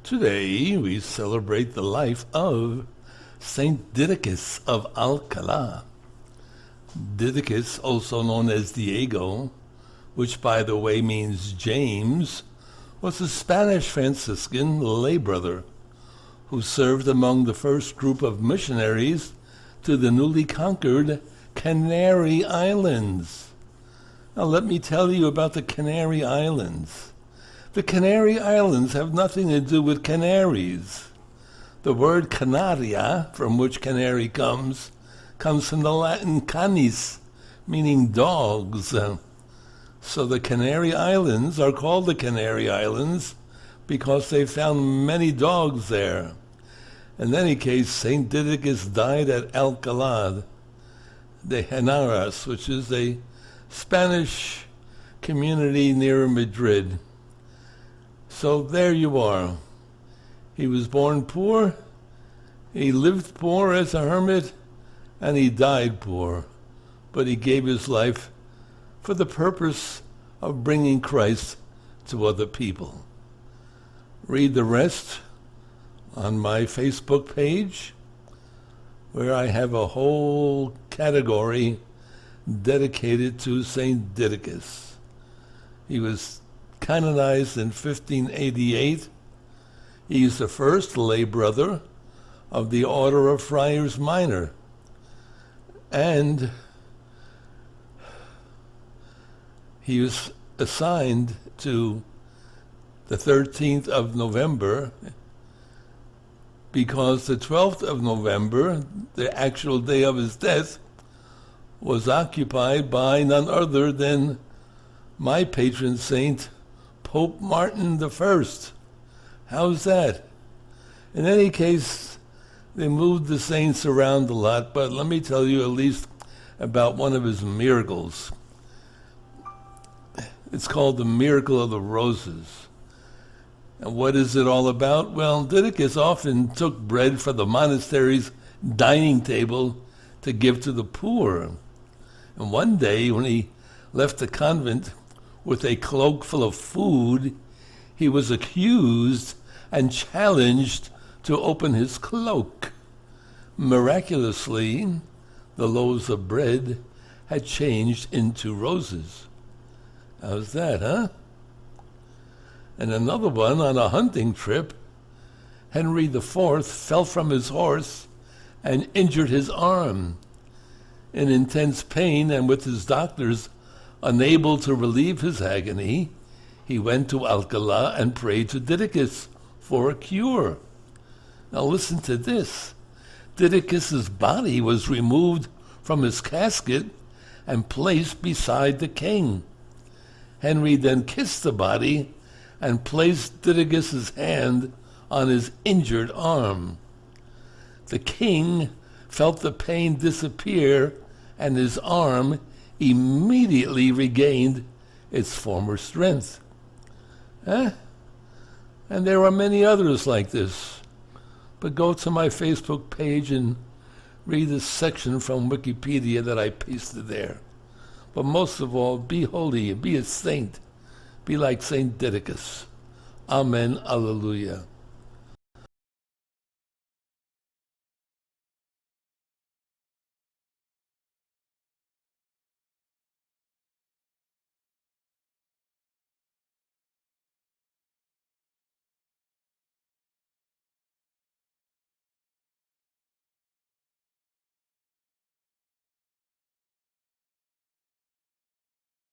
Today we celebrate the life of Saint Didacus of Alcala. Didacus, also known as Diego, which by the way means James, was a Spanish Franciscan lay brother who served among the first group of missionaries to the newly conquered Canary Islands. Now let me tell you about the Canary Islands. The Canary Islands have nothing to do with canaries. The word canaria, from which canary comes from the Latin canis, meaning dogs. So the Canary Islands are called the Canary Islands because they found many dogs there. In any case, St. Didacus died at Alcalá de Henares, which is a Spanish community near Madrid. So there you are. He was born poor, he lived poor as a hermit, and he died poor. But he gave his life for the purpose of bringing Christ to other people. Read the rest on my Facebook page, where I have a whole category dedicated to Saint Didacus. He was canonized in 1588. He is the first lay brother of the Order of Friars Minor. And he was assigned to the 13th of November because the 12th of November, the actual day of his death, was occupied by none other than my patron saint, Pope Martin I. How's that? In any case, they moved the saints around a lot, but let me tell you at least about one of his miracles. It's called the Miracle of the Roses. And what is it all about? Well, Didacus often took bread from the monastery's dining table to give to the poor. And one day, when he left the convent with a cloak full of food, he was accused and challenged to open his cloak. Miraculously, the loaves of bread had changed into roses. How's that, huh? And another one, on a hunting trip, Henry IV fell from his horse and injured his arm. In intense pain and with his doctors unable to relieve his agony, he went to Alcalá and prayed to Didacus for a cure. Now listen to this. Didacus's body was removed from his casket and placed beside the king. Henry then kissed the body and placed Didacus's hand on his injured arm. The king felt the pain disappear and his arm immediately regained its former strength. And there are many others like this. But go to my Facebook page and read this section from Wikipedia that I pasted there. But most of all, be holy, be a saint. Be like Saint Didacus. Amen, alleluia.